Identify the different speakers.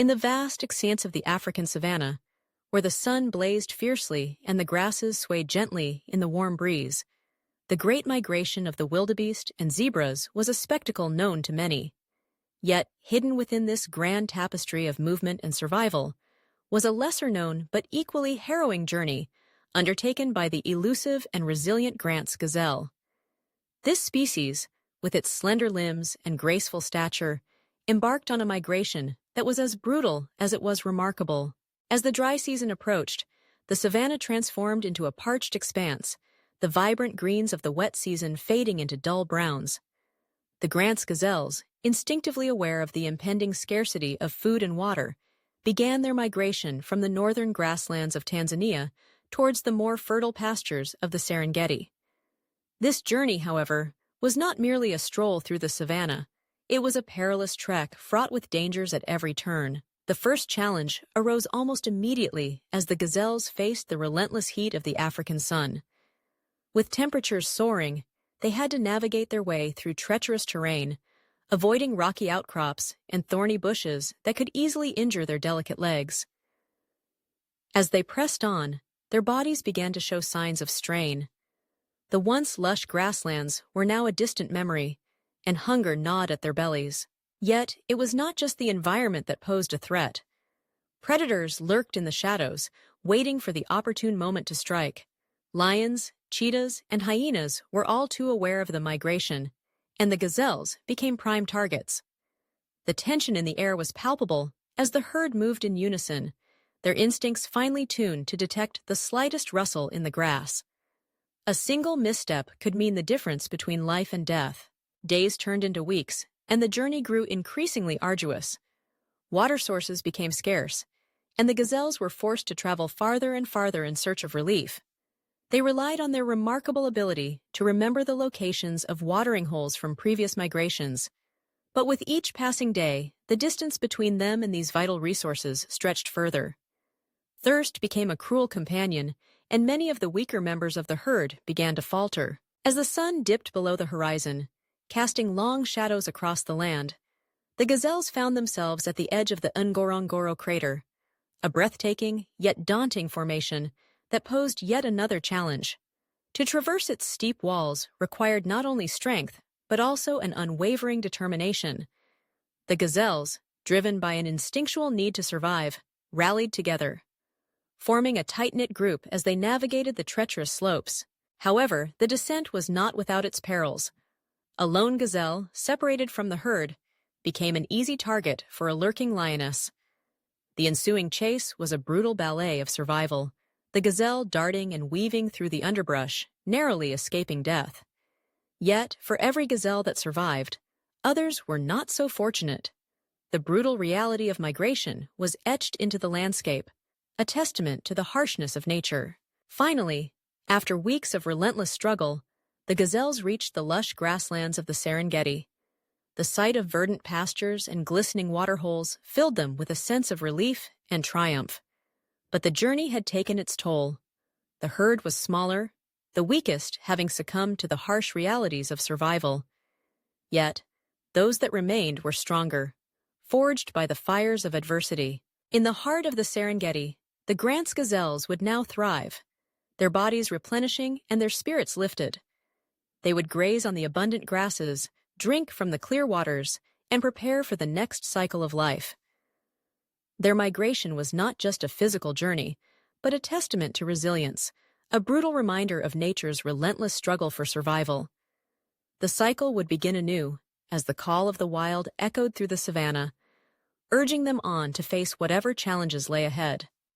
Speaker 1: In the vast expanse of the African savanna, where the sun blazed fiercely and the grasses swayed gently in the warm breeze, the great migration of the wildebeest and zebras was a spectacle known to many. Yet, hidden within this grand tapestry of movement and survival, was a lesser-known but equally harrowing journey undertaken by the elusive and resilient Grant's gazelle. This species, with its slender limbs and graceful stature, embarked on a migration that was as brutal as it was remarkable. As the dry season approached, the savanna transformed into a parched expanse, the vibrant greens of the wet season fading into dull browns. The Grant's gazelles, instinctively aware of the impending scarcity of food and water, began their migration from the northern grasslands of Tanzania towards the more fertile pastures of the Serengeti. This journey, however, was not merely a stroll through the savanna. It was a perilous trek fraught with dangers at every turn. The first challenge arose almost immediately as the gazelles faced the relentless heat of the African sun. With temperatures soaring, they had to navigate their way through treacherous terrain, avoiding rocky outcrops and thorny bushes that could easily injure their delicate legs. As they pressed on, their bodies began to show signs of strain. The once lush grasslands were now a distant memory, and hunger gnawed at their bellies. Yet, it was not just the environment that posed a threat. Predators lurked in the shadows, waiting for the opportune moment to strike. Lions, cheetahs, and hyenas were all too aware of the migration, and the gazelles became prime targets. The tension in the air was palpable as the herd moved in unison, their instincts finely tuned to detect the slightest rustle in the grass. A single misstep could mean the difference between life and death. Days turned into weeks, and the journey grew increasingly arduous. Water sources became scarce, and the gazelles were forced to travel farther and farther in search of relief. They relied on their remarkable ability to remember the locations of watering holes from previous migrations. But with each passing day, the distance between them and these vital resources stretched further. Thirst became a cruel companion, and many of the weaker members of the herd began to falter. As the sun dipped below the horizon, casting long shadows across the land, the gazelles found themselves at the edge of the Ngorongoro crater, a breathtaking yet daunting formation that posed yet another challenge. To traverse its steep walls required not only strength, but also an unwavering determination. The gazelles, driven by an instinctual need to survive, rallied together, forming a tight-knit group as they navigated the treacherous slopes. However, the descent was not without its perils. A lone gazelle, separated from the herd, became an easy target for a lurking lioness. The ensuing chase was a brutal ballet of survival, the gazelle darting and weaving through the underbrush, narrowly escaping death. Yet, for every gazelle that survived, others were not so fortunate. The brutal reality of migration was etched into the landscape, a testament to the harshness of nature. Finally, after weeks of relentless struggle, the gazelles reached the lush grasslands of the Serengeti. The sight of verdant pastures and glistening waterholes filled them with a sense of relief and triumph. But the journey had taken its toll. The herd was smaller, the weakest having succumbed to the harsh realities of survival. Yet, those that remained were stronger, forged by the fires of adversity. In the heart of the Serengeti, the Grant's gazelles would now thrive, their bodies replenishing and their spirits lifted. They would graze on the abundant grasses, drink from the clear waters, and prepare for the next cycle of life. Their migration was not just a physical journey, but a testament to resilience, a brutal reminder of nature's relentless struggle for survival. The cycle would begin anew as the call of the wild echoed through the savanna, urging them on to face whatever challenges lay ahead.